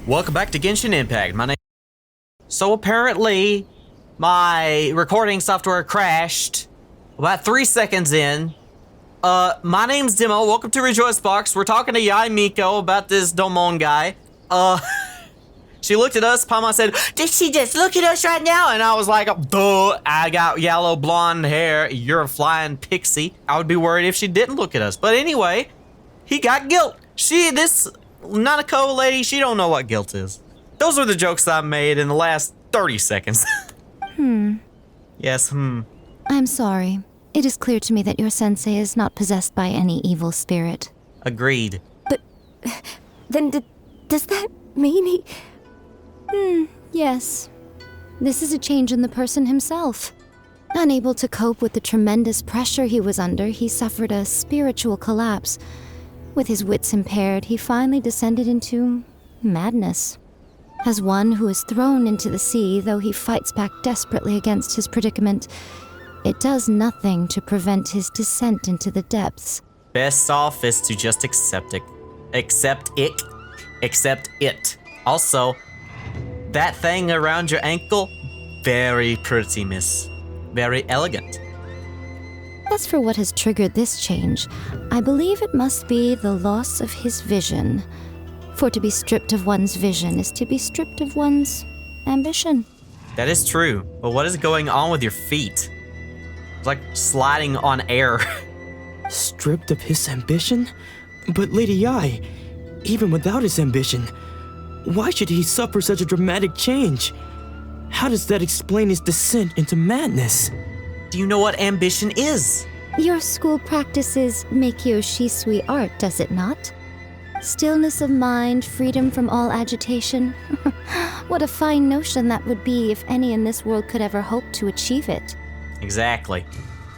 Welcome back to Genshin Impact. So apparently, my recording software crashed about 3 seconds in. My name's Demo. Welcome to Rejoice Box. We're talking to Yae Miko about this Domon guy. She looked at us. Paimon said, "Did she just look at us right now?" And I was like, "Duh, I got yellow blonde hair. You're a flying pixie." I would be worried if she didn't look at us. But anyway, he got guilt. This Nanako lady, she don't know what guilt is. Those are the jokes I made in the last 30 seconds. Yes, I'm sorry. It is clear to me that your sensei is not possessed by any evil spirit. Agreed. But then does that mean he... Yes. This is a change in the person himself. Unable to cope with the tremendous pressure he was under, he suffered a spiritual collapse. With his wits impaired, he finally descended into madness. As one who is thrown into the sea, though he fights back desperately against his predicament, it does nothing to prevent his descent into the depths. Best off is to just accept it. Accept it. Also, that thing around your ankle, very pretty, miss. Very elegant. As for what has triggered this change, I believe it must be the loss of his vision. For to be stripped of one's vision is to be stripped of one's ambition. That is true, but what is going on with your feet? It's like sliding on air. Stripped of his ambition? But Lady Yae, even without his ambition, why should he suffer such a dramatic change? How does that explain his descent into madness? Do you know what ambition is? Your school practices Meikyo Shisui art, does it not? Stillness of mind, freedom from all agitation. What a fine notion that would be if any in this world could ever hope to achieve it. Exactly.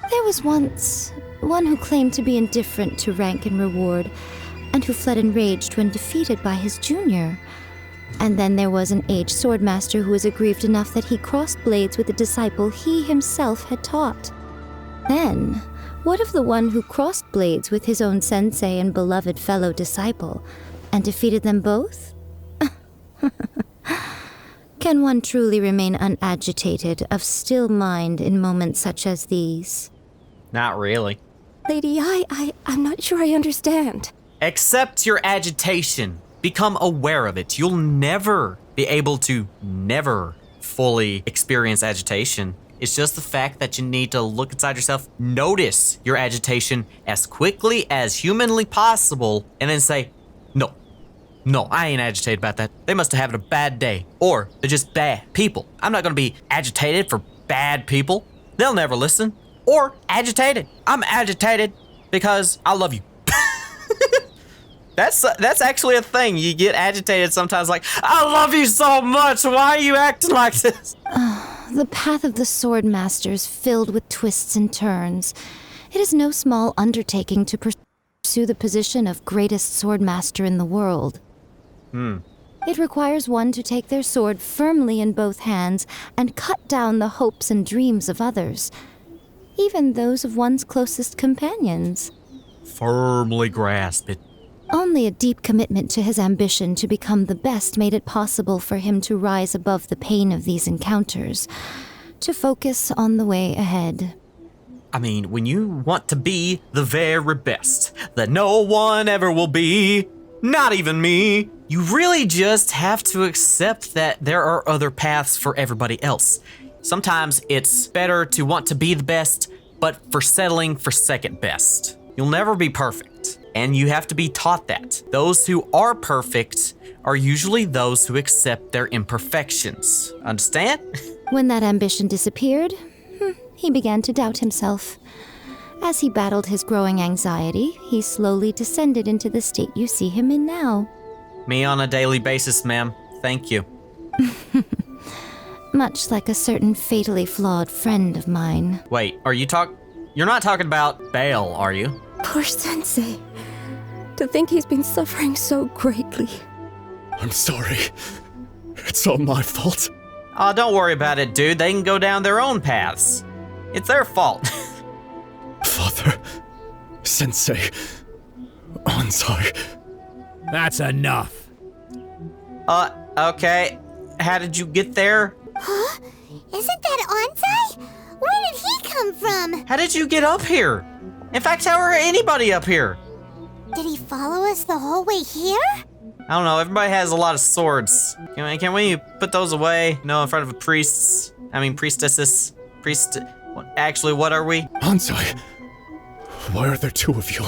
There was once one who claimed to be indifferent to rank and reward, and who fled enraged when defeated by his junior. And then there was an aged Swordmaster who was aggrieved enough that he crossed blades with a disciple he himself had taught. Then, what of the one who crossed blades with his own sensei and beloved fellow disciple, and defeated them both? Can one truly remain unagitated, of still mind in moments such as these? Not really. Lady Yae, I'm not sure I understand. Accept your agitation. Become aware of it. You'll never be able to fully experience agitation. It's just the fact that you need to look inside yourself, notice your agitation as quickly as humanly possible, and then say, no, I ain't agitated about that. They must have had a bad day, or they're just bad people. I'm not gonna be agitated for bad people. They'll never listen. Or agitated. I'm agitated because I love you. That's actually a thing. You get agitated sometimes like, I love you so much. Why are you acting like this? The path of the Swordmaster is filled with twists and turns. It is no small undertaking to pursue the position of greatest Swordmaster in the world. It requires one to take their sword firmly in both hands and cut down the hopes and dreams of others, even those of one's closest companions. Firmly grasp it. Only a deep commitment to his ambition to become the best made it possible for him to rise above the pain of these encounters, to focus on the way ahead. I mean, when you want to be the very best that no one ever will be, not even me, you really just have to accept that there are other paths for everybody else. Sometimes it's better to want to be the best, but for settling for second best. You'll never be perfect. And you have to be taught that. Those who are perfect are usually those who accept their imperfections. Understand? When that ambition disappeared, he began to doubt himself. As he battled his growing anxiety, he slowly descended into the state you see him in now. Me on a daily basis, ma'am. Thank you. Much like a certain fatally flawed friend of mine. Wait, you're not talking about Bale, are you? Poor sensei. To think he's been suffering so greatly. I'm sorry. It's all my fault. Oh, don't worry about it, dude. They can go down their own paths. It's their fault. Father, Sensei, Onsai. That's enough. Okay. How did you get there? Huh? Isn't that Onsai? Where did he come from? How did you get up here? In fact, how are anybody up here? Did he follow us the whole way here? I don't know, everybody has a lot of swords. Can we put those away? No, in front of priestesses. Actually, what are we? Onsai, why are there two of you?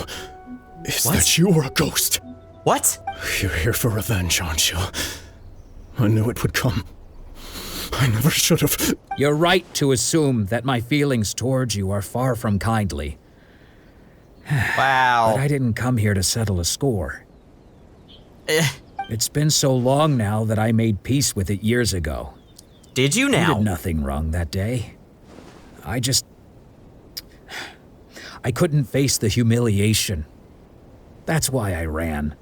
Is What? that you or a ghost? What? You're here for revenge, aren't you? I knew it would come. I never should have. You're right to assume that my feelings towards you are far from kindly. Wow. But I didn't come here to settle a score. Eh, It's been so long now that I made peace with it years ago. did you You now? did nothing wrong that day. I couldn't face the humiliation. That's why I ran.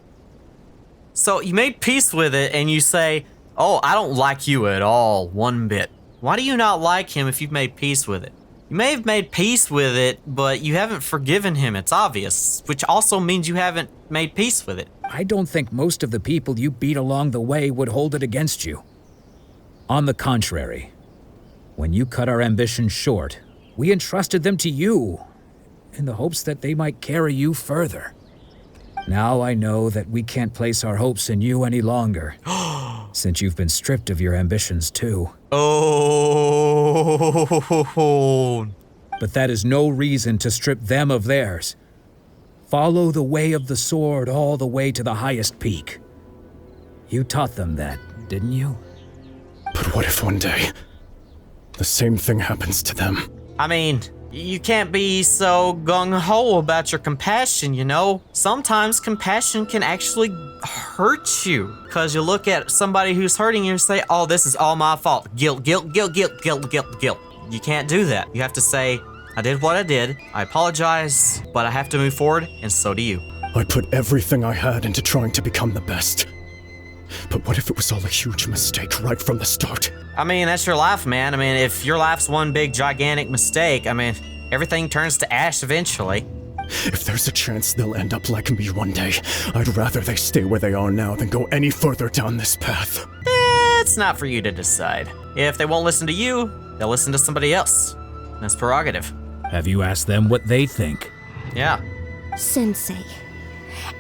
So you made peace with it and you say, oh, I don't like you at all, one bit. Why do you not like him if you've made peace with it? You may have made peace with it, but you haven't forgiven him, it's obvious, which also means you haven't made peace with it. I don't think most of the people you beat along the way would hold it against you. On the contrary, when you cut our ambitions short, we entrusted them to you in the hopes that they might carry you further. Now I know that we can't place our hopes in you any longer, since you've been stripped of your ambitions too. Oh. But that is no reason to strip them of theirs. Follow the way of the sword all the way to the highest peak. You taught them that, didn't you? But what if one day the same thing happens to them? I mean, you can't be so gung-ho about your compassion, you know? Sometimes compassion can actually hurt you. Because you look at somebody who's hurting you and say, oh, this is all my fault. Guilt, guilt, guilt, guilt, guilt, guilt, guilt. You can't do that. You have to say, I did what I did. I apologize, but I have to move forward, and so do you. I put everything I had into trying to become the best. But what if it was all a huge mistake right from the start? I mean, that's your life, man. I mean, if your life's one big, gigantic mistake, I mean, everything turns to ash eventually. If there's a chance they'll end up like me one day, I'd rather they stay where they are now than go any further down this path. It's not for you to decide. If they won't listen to you, they'll listen to somebody else. That's prerogative. Have you asked them what they think? Yeah. Sensei,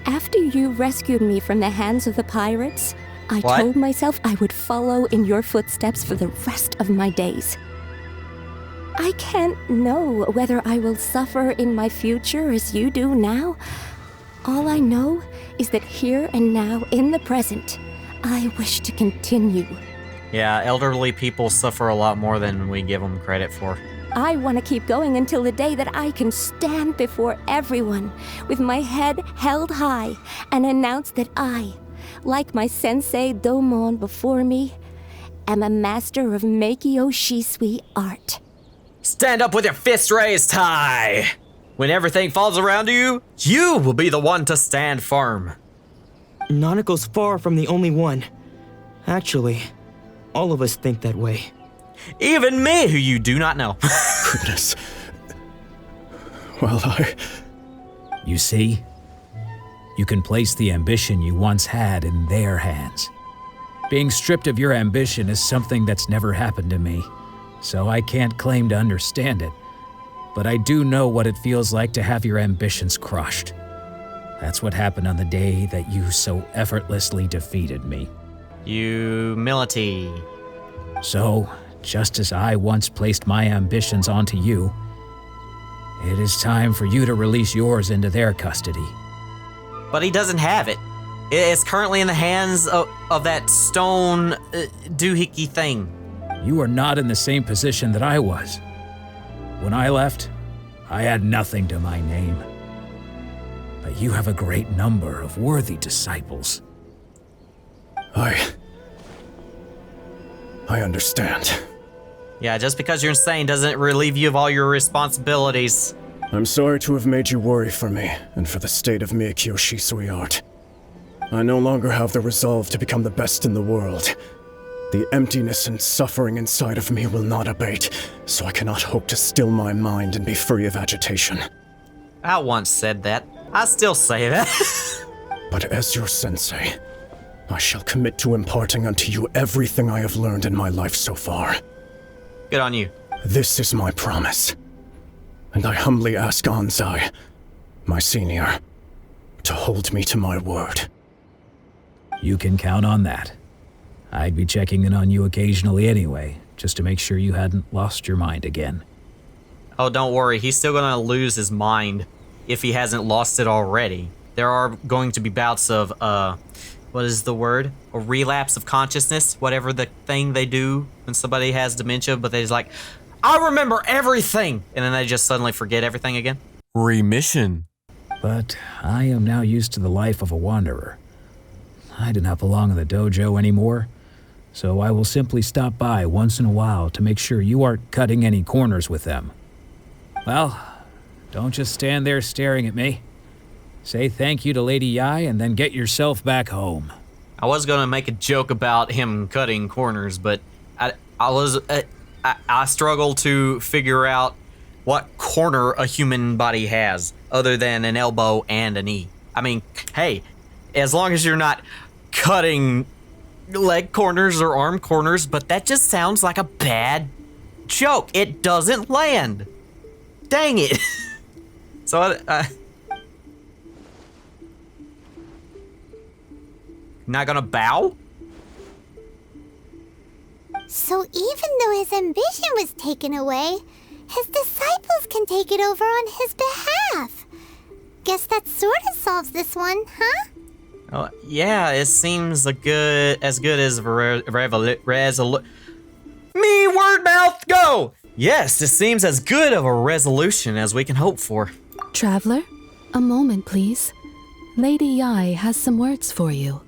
after you rescued me from the hands of the pirates, I What? told myself I would follow in your footsteps for the rest of my days. I can't know whether I will suffer in my future as you do now. All I know is that here and now, in the present, I wish to continue. Yeah, elderly people suffer a lot more than we give them credit for. I want to keep going until the day that I can stand before everyone with my head held high and announce that I, like my sensei Domon before me, am a master of Meikyo Shisui art. Stand up with your fist raised high! When everything falls around you, you will be the one to stand firm. Nanako's far from the only one. Actually, all of us think that way. Even me, who you do not know. Goodness. Well, You see? You can place the ambition you once had in their hands. Being stripped of your ambition is something that's never happened to me, so I can't claim to understand it. But I do know what it feels like to have your ambitions crushed. That's what happened on the day that you so effortlessly defeated me. Humility. So, just as I once placed my ambitions onto you, it is time for you to release yours into their custody. But he doesn't have it. It's currently in the hands of that stone doohickey thing. You are not in the same position that I was. When I left, I had nothing to my name. But you have a great number of worthy disciples. I understand. Yeah, just because you're insane doesn't relieve you of all your responsibilities. I'm sorry to have made you worry for me, and for the state of Meikyo Shisui art. I no longer have the resolve to become the best in the world. The emptiness and suffering inside of me will not abate, so I cannot hope to still my mind and be free of agitation. I once said that. I still say that. But as your sensei, I shall commit to imparting unto you everything I have learned in my life so far. Good on you. This is my promise. And I humbly ask Anzai, my senior, to hold me to my word. You can count on that. I'd be checking in on you occasionally anyway, just to make sure you hadn't lost your mind again. Oh, don't worry. He's still going to lose his mind if he hasn't lost it already. There are going to be bouts of, what is the word? A relapse of consciousness, whatever the thing they do when somebody has dementia, but they're just like, I remember everything! And then they just suddenly forget everything again. Remission. But I am now used to the life of a wanderer. I do not belong in the dojo anymore, so I will simply stop by once in a while to make sure you aren't cutting any corners with them. Well, don't just stand there staring at me. Say thank you to Lady Yae and then get yourself back home. I was going to make a joke about him cutting corners, but I struggle to figure out what corner a human body has other than an elbow and a knee. I mean, hey, as long as you're not cutting leg corners or arm corners, but that just sounds like a bad joke. It doesn't land. Dang it. So not gonna bow? So even though his ambition was taken away, his disciples can take it over on his behalf. Guess that sort of solves this one, huh? Oh, yeah, it seems as good as Me, word mouth, go! Yes, it seems as good of a resolution as we can hope for. Traveler, a moment, please. Lady Yae has some words for you.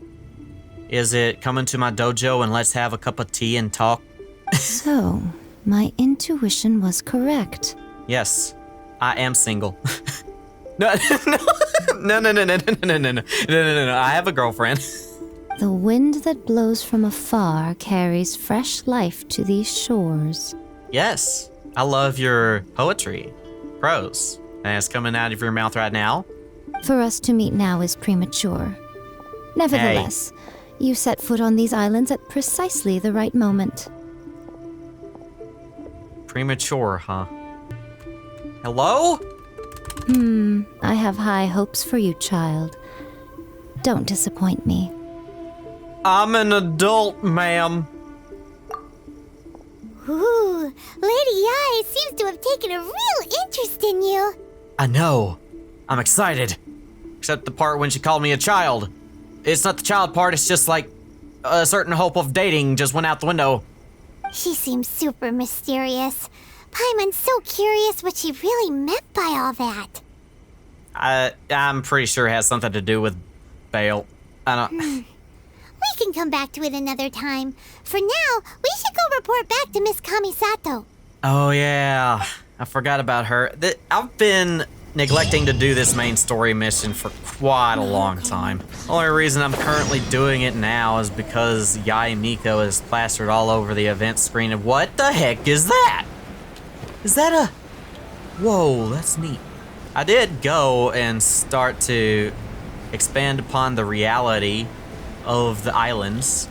Is it coming to my dojo and let's have a cup of tea and talk? So, my intuition was correct. Yes, I am single. No. I have a girlfriend. The wind that blows from afar carries fresh life to these shores. Yes, I love your poetry, prose, and it's coming out of your mouth right now. For us to meet now is premature. Nevertheless, you set foot on these islands at precisely the right moment. Premature, huh? Hello? I have high hopes for you, child. Don't disappoint me. I'm an adult, ma'am. Ooh, Lady Yae seems to have taken a real interest in you. I know. I'm excited. Except the part when she called me a child. It's not the child part, it's just like a certain hope of dating just went out the window. She seems super mysterious. Paimon's so curious what she really meant by all that. I'm pretty sure it has something to do with bail. I don't... We can come back to it another time. For now, we should go report back to Miss Kamisato. Oh yeah, I forgot about her. I've been neglecting to do this main story mission for quite a long time. The only reason I'm currently doing it now is because Yae Miko is plastered all over the event screen of what the heck is that? Is that a... Whoa, that's neat. I did go and start to expand upon the reality of the islands,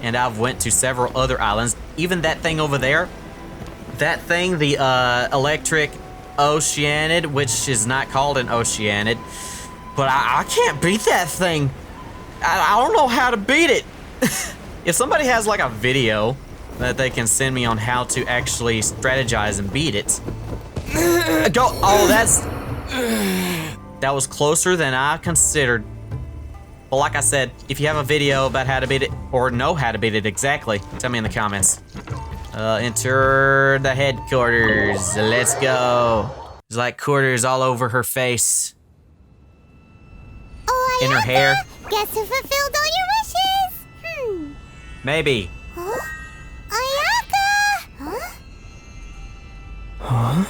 and I've went to several other islands. Even that thing over there, that thing, the electric Oceanid, which is not called an Oceanid, but I can't beat that thing. I don't know how to beat it. If somebody has like a video that they can send me on how to actually strategize and beat it. Go, oh, that was closer than I considered. Well, like I said, if you have a video about how to beat it, or know how to beat it exactly, tell me in the comments. Enter the headquarters. Let's go. There's like quarters all over her face. Oh, in her hair. Guess who fulfilled all your wishes? Maybe. Huh? Ayaka! Huh?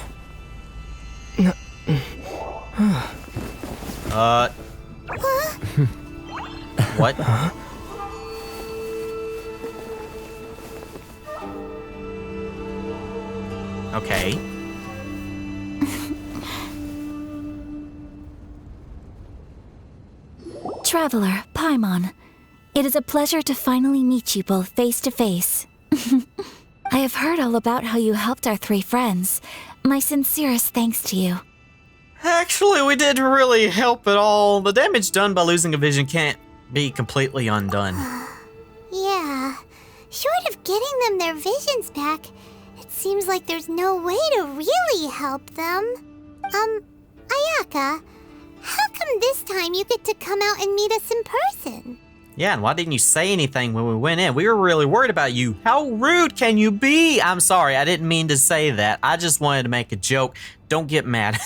Huh? What? Okay. Traveler, Paimon, It is a pleasure to finally meet you both face to face. I have heard all about how you helped our 3 friends. My sincerest thanks to you. Actually, we didn't really help at all. The damage done by losing a vision can't be completely undone. Yeah. Short of getting them their visions back, it seems like there's no way to really help them. Ayaka, how come this time you get to come out and meet us in person? Yeah, and why didn't you say anything when we went in? We were really worried about you. How rude can you be? I'm sorry, I didn't mean to say that. I just wanted to make a joke. Don't get mad.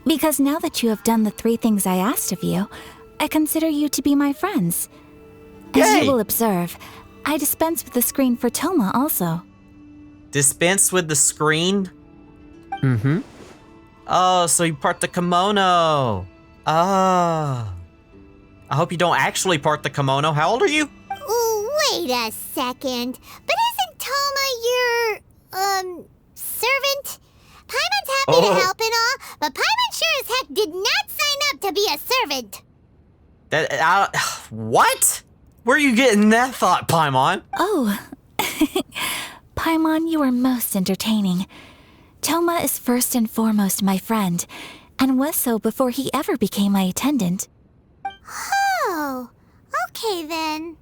Because now that you have done the 3 things I asked of you, I consider you to be my friends. As Yay. you will observe, I dispense with the screen for Toma also. Dispense with the screen? Mm-hmm. Oh, so you part the kimono. Oh. I hope you don't actually part the kimono. How old are you? Ooh, wait a second. But isn't Toma your, servant? Paimon's happy to help and all, but Paimon sure as heck did not sign up to be a servant. What? Where are you getting that thought, Paimon? Oh. Paimon, you are most entertaining. Toma is first and foremost my friend, and was so before he ever became my attendant. Oh, okay then.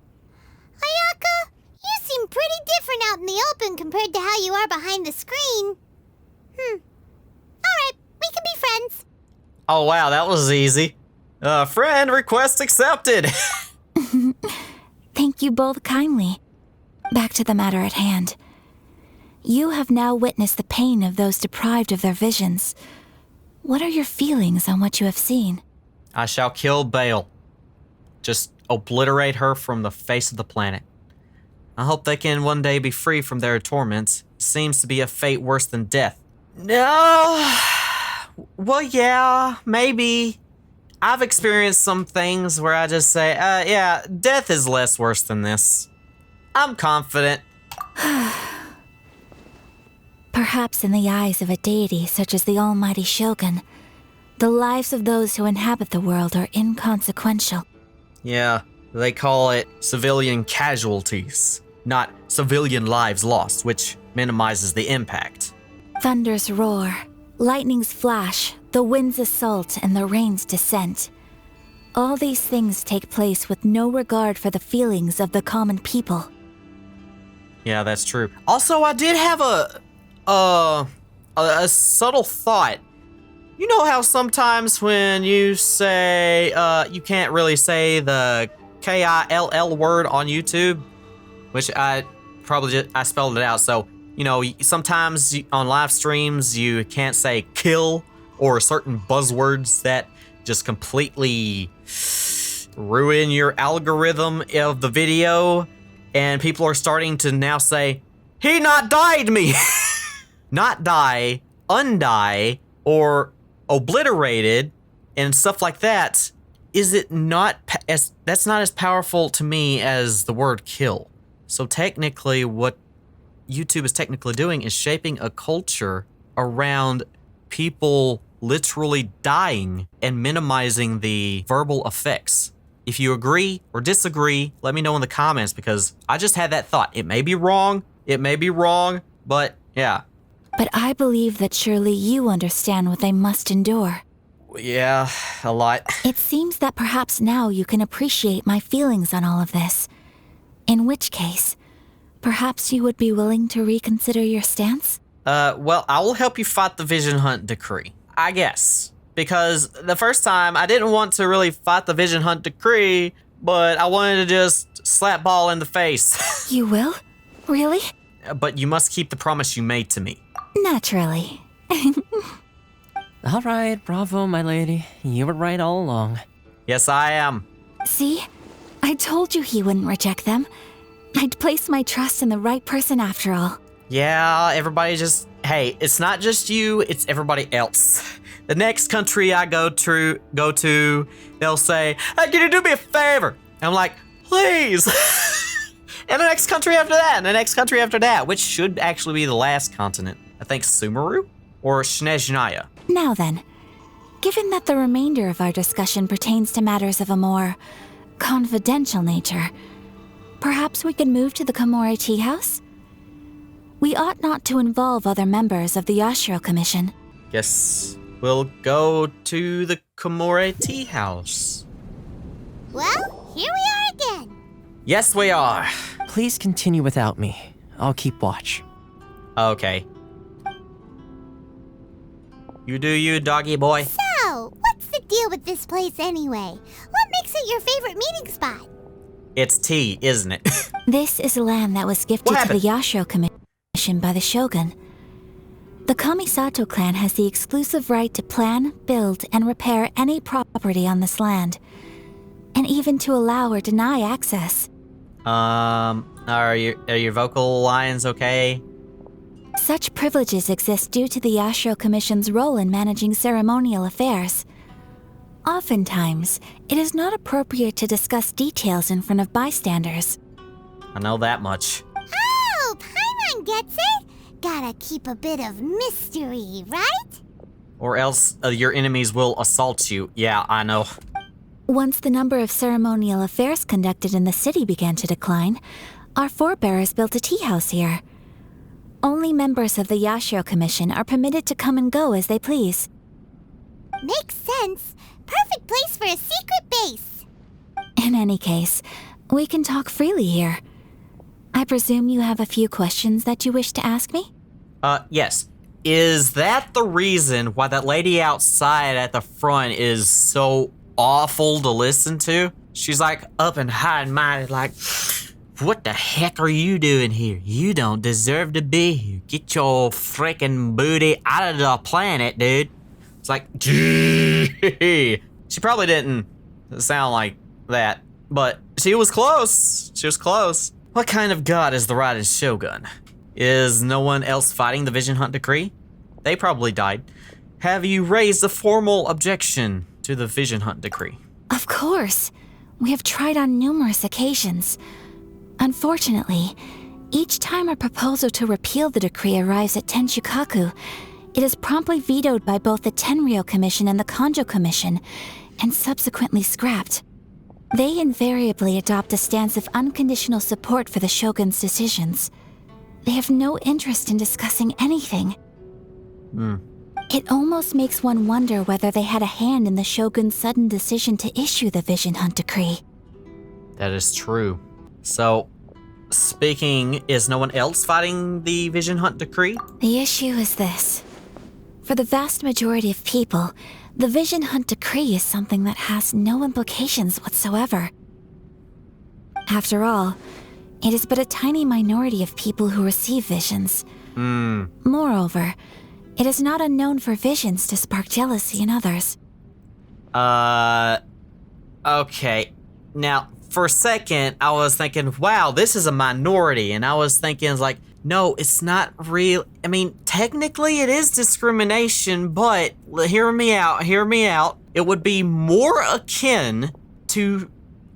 Ayaka, you seem pretty different out in the open compared to how you are behind the screen. Alright, we can be friends. Oh, wow, that was easy. Friend request accepted. Thank you both kindly. Back to the matter at hand. You have now witnessed the pain of those deprived of their visions. What are your feelings on what you have seen? I shall kill Bale. Just obliterate her from the face of the planet. I hope they can one day be free from their torments. Seems to be a fate worse than death. No. Well, yeah, maybe. I've experienced some things where I just say, yeah, death is less worse than this. I'm confident. Perhaps in the eyes of a deity such as the almighty Shogun, the lives of those who inhabit the world are inconsequential. Yeah, they call it civilian casualties, not civilian lives lost, which minimizes the impact. Thunders roar, lightnings flash, the winds assault, and the rains descent. All these things take place with no regard for the feelings of the common people. Yeah, that's true. Also, I did have a subtle thought. You know how sometimes when you say, you can't really say the K-I-L-L word on YouTube, which I spelled it out. So, you know, sometimes on live streams, you can't say kill or certain buzzwords that just completely ruin your algorithm of the video. And people are starting to now say, he not died me. Not die, undie, or obliterated, and stuff like that. Is it not that's not as powerful to me as the word kill. So technically what YouTube is technically doing is shaping a culture around people literally dying and minimizing the verbal effects. If you agree or disagree, let me know in the comments, because I just had that thought. It may be wrong, but yeah. But I believe that surely you understand what they must endure. Yeah, a lot. It seems that perhaps now you can appreciate my feelings on all of this. In which case, perhaps you would be willing to reconsider your stance? Well, I will help you fight the Vision Hunt decree, I guess. Because the first time, I didn't want to really fight the Vision Hunt decree, but I wanted to just slap Ball in the face. You will? Really? But you must keep the promise you made to me. Naturally. All right, bravo, my lady. You were right all along. Yes, I am. See? I told you he wouldn't reject them. I'd place my trust in the right person after all. Yeah, everybody just... Hey, it's not just you, it's everybody else. The next country I go to, they'll say, hey, can you do me a favor? And I'm like, please. And the next country after that, and the next country after that, which should actually be the last continent. I think Sumeru or Snezhnaya. Now then, given that the remainder of our discussion pertains to matters of a more confidential nature, perhaps we could move to the Komore Tea House? We ought not to involve other members of the Yashiro Commission. Guess we'll go to the Komore Tea House. Well, here we are again. Yes, we are. Please continue without me. I'll keep watch. Okay. You do you, doggy boy. So, what's the deal with this place anyway? What makes it your favorite meeting spot? It's tea, isn't it? This is a land that was gifted to the Yashiro Commission by the Shogun. The Kamisato clan has the exclusive right to plan, build, and repair any property on this land, and even to allow or deny access. Are your vocal lines okay? Such privileges exist due to the Yashiro Commission's role in managing ceremonial affairs. Oftentimes, it is not appropriate to discuss details in front of bystanders. I know that much. Oh, Paimon gets it. Gotta keep a bit of mystery, right? Or else your enemies will assault you. Yeah, I know. Once the number of ceremonial affairs conducted in the city began to decline, our forebears built a tea house here. Only members of the Yashiro Commission are permitted to come and go as they please. Makes sense. Perfect place for a secret base. In any case, we can talk freely here. I presume you have a few questions that you wish to ask me? Yes. Is that the reason why that lady outside at the front is so awful to listen to? She's like up and high and mighty, like, what the heck are you doing here? You don't deserve to be here. Get your freaking booty out of the planet, dude. It's like, she probably didn't sound like that, but she was close. She was close. What kind of god is the riding shogun? Is no one else fighting the Vision Hunt decree? They probably died. Have you raised a formal objection to the Vision Hunt decree? Of course. We have tried on numerous occasions. Unfortunately, each time a proposal to repeal the decree arrives at Tenshukaku, it is promptly vetoed by both the Tenryou Commission and the Kanjo Commission, and subsequently scrapped. They invariably adopt a stance of unconditional support for the Shogun's decisions. They have no interest in discussing anything. It almost makes one wonder whether they had a hand in the Shogun's sudden decision to issue the Vision Hunt decree. That is true. So, speaking, is no one else fighting the Vision Hunt decree? The issue is this. For the vast majority of people, the Vision Hunt decree is something that has no implications whatsoever. After all, it is but a tiny minority of people who receive visions. Moreover, it is not unknown for visions to spark jealousy in others. Okay. Now, for a second, I was thinking, wow, this is a minority. And I was thinking, like, no, it's not real. I mean, technically it is discrimination, but hear me out. It would be more akin to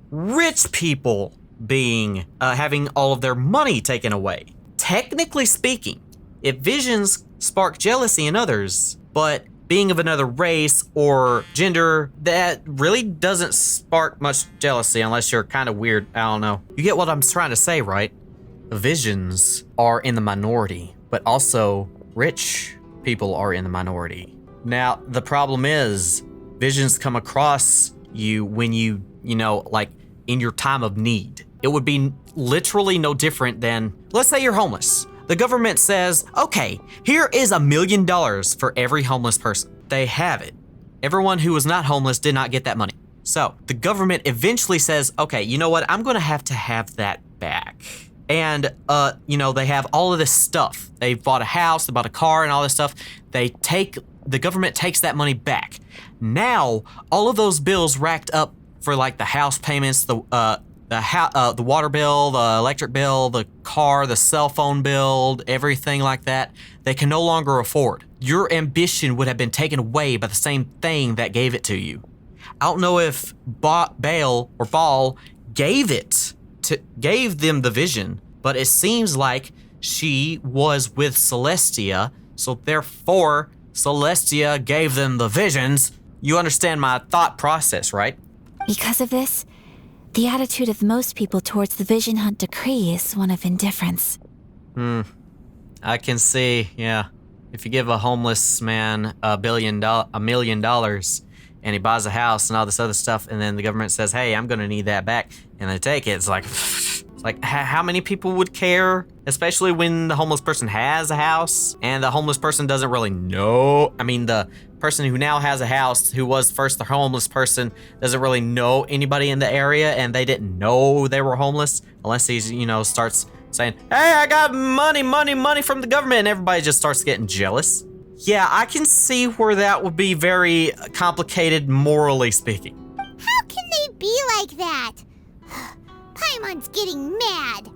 rich people being, having all of their money taken away. Technically speaking, if visions spark jealousy in others, but being of another race or gender, that really doesn't spark much jealousy unless you're kind of weird. I don't know. You get what I'm trying to say, right? Visions are in the minority, but also rich people are in the minority. Now, the problem is visions come across you when you like in your time of need. It would be literally no different than, let's say you're homeless. The government says, okay, here is $1 million for every homeless person. They have it. Everyone who was not homeless did not get that money. So the government eventually says, okay, you know what? I'm going to have that back. And, they have all of this stuff. They bought a house, they bought a car and all this stuff. The government takes that money back. Now, all of those bills racked up for like the house payments, the water bill, the electric bill, the car, the cell phone bill, everything like that, they can no longer afford. Your ambition would have been taken away by the same thing that gave it to you. I don't know if Baal gave them the vision, but it seems like she was with Celestia, so therefore Celestia gave them the visions. You understand my thought process, right? Because of this, The attitude of most people towards the Vision Hunt decree is one of indifference. I can see, yeah. If you give a homeless man $1 million and he buys a house and all this other stuff, and then the government says, hey, I'm gonna need that back, and they take it, it's like how many people would care? Especially when the homeless person has a house and the homeless person doesn't really know. I mean, the person who now has a house, who was first the homeless person, doesn't really know anybody in the area, and they didn't know they were homeless unless he, starts saying, hey, I got money from the government, and everybody just starts getting jealous. Yeah, I can see where that would be very complicated, morally speaking. How can they be like that? Paimon's getting mad.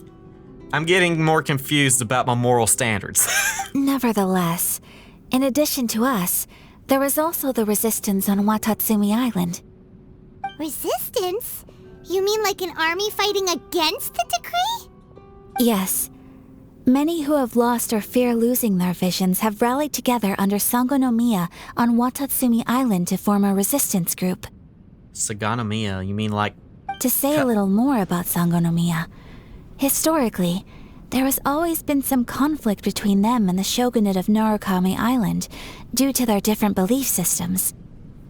I'm getting more confused about my moral standards. Nevertheless, in addition to us, there was also the resistance on Watatsumi Island. Resistance? You mean like an army fighting against the decree? Yes. Many who have lost or fear losing their visions have rallied together under Sangonomiya on Watatsumi Island to form a resistance group. Sangonomiya, you mean like... To say a little more about Sangonomiya, historically, there has always been some conflict between them and the shogunate of Narukami Island due to their different belief systems.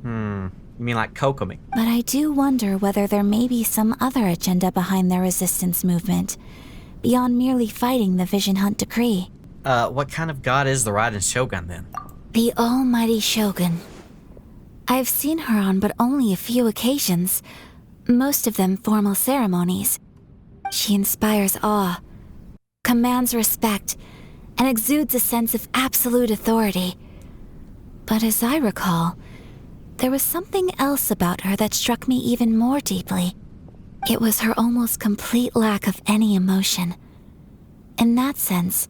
You mean like Kokomi? But I do wonder whether there may be some other agenda behind their resistance movement, beyond merely fighting the Vision Hunt decree. What kind of god is the Raiden Shogun then? The almighty Shogun. I've seen her on but only a few occasions, most of them formal ceremonies. She inspires awe, commands respect, and exudes a sense of absolute authority. But as I recall, there was something else about her that struck me even more deeply. It was her almost complete lack of any emotion. In that sense,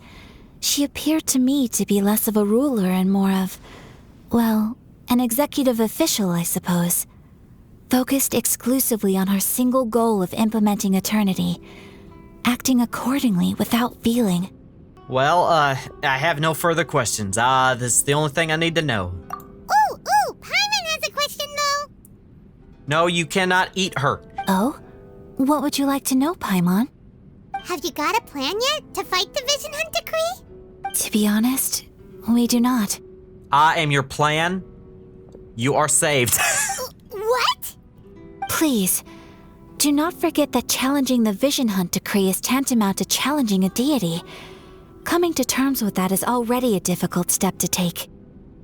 she appeared to me to be less of a ruler and more of, well, an executive official, I suppose. Focused exclusively on her single goal of implementing eternity, acting accordingly without feeling. Well, I have no further questions. This is the only thing I need to know. Ooh, Paimon has a question though. No, you cannot eat her. Oh? What would you like to know, Paimon? Have you got a plan yet to fight the Vision Hunt decree? To be honest, we do not. I am your plan. You are saved. What? Please, do not forget that challenging the Vision Hunt decree is tantamount to challenging a deity. Coming to terms with that is already a difficult step to take.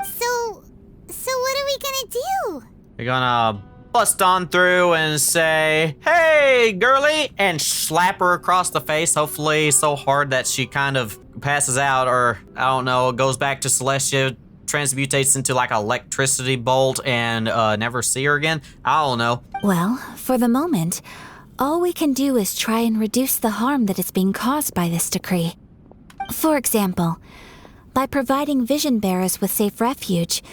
So what are we gonna do? We're gonna bust on through and say, hey, girly, and slap her across the face, hopefully so hard that she kind of passes out, or, I don't know, goes back to Celestia, transmutates into like an electricity bolt, and never see her again. I don't know. Well, for the moment, all we can do is try and reduce the harm that is being caused by this decree. For example, by providing vision bearers with safe refuge,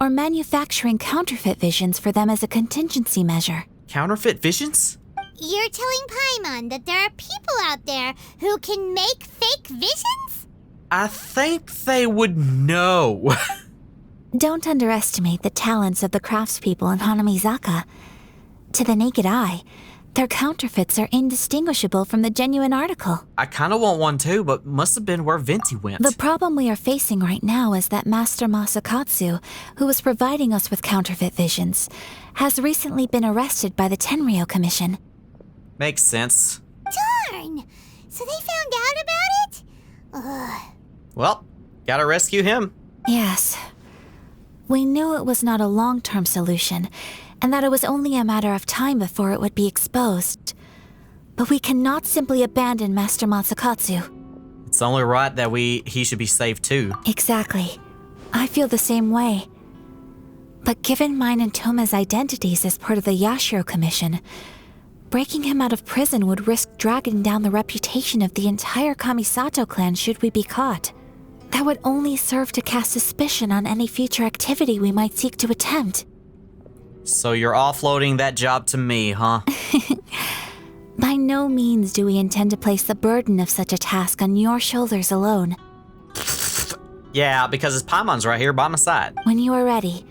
or manufacturing counterfeit visions for them as a contingency measure. Counterfeit visions? You're telling Paimon that there are people out there who can make fake visions? I think they would know. Don't underestimate the talents of the craftspeople in Hanamizaka. To the naked eye, their counterfeits are indistinguishable from the genuine article. I kind of want one too, but must have been where Venti went. The problem we are facing right now is that Master Masakatsu, who was providing us with counterfeit visions, has recently been arrested by the Tenryou Commission. Makes sense. Darn! So they found out about it? Ugh. Well, gotta rescue him. Yes. We knew it was not a long-term solution, and that it was only a matter of time before it would be exposed. But we cannot simply abandon Master Masakatsu. It's only right that he should be saved too. Exactly. I feel the same way. But given mine and Toma's identities as part of the Yashiro Commission, breaking him out of prison would risk dragging down the reputation of the entire Kamisato clan should we be caught. That would only serve to cast suspicion on any future activity we might seek to attempt. So you're offloading that job to me, huh? By no means do we intend to place the burden of such a task on your shoulders alone. Yeah, because his Paimon's right here by my side. When you are ready,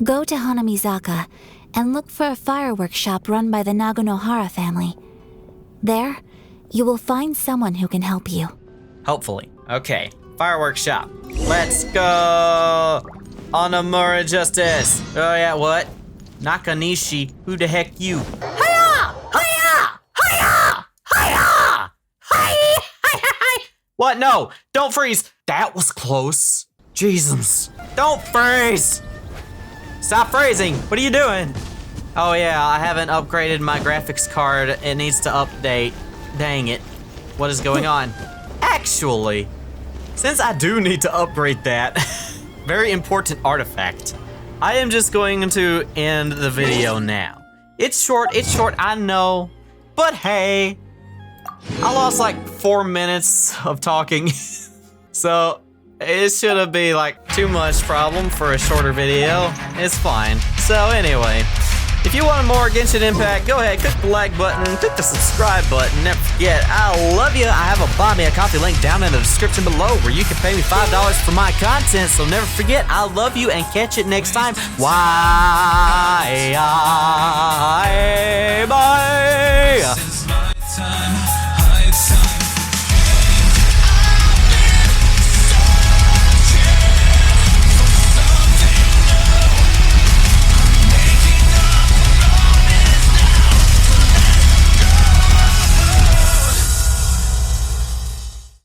go to Hanamizaka and look for a fireworks shop run by the Naganohara family. There, you will find someone who can help you. Hopefully. Okay, fireworks shop. Let's go! Onamura Justice! Oh yeah, what? Nakanishi, who the heck you? Hiya! Hiya! Hiya! Hiya! Hi! What? No! Don't freeze! That was close. Jesus. Don't freeze! Stop freezing! What are you doing? Oh yeah, I haven't upgraded my graphics card. It needs to update. Dang it. What is going on? Actually, since I do need to upgrade that, very important artifact, I am just going to end the video now. It's short, I know, but hey, I lost like 4 minutes of talking, so it shouldn't be like too much problem for a shorter video. It's fine. So anyway, if you want more Genshin Impact, go ahead, click the like button, click the subscribe button. Never forget, I love you. I have a buy me a coffee link down in the description below where you can pay me $5 for my content. So never forget, I love you and catch it next time. Bye.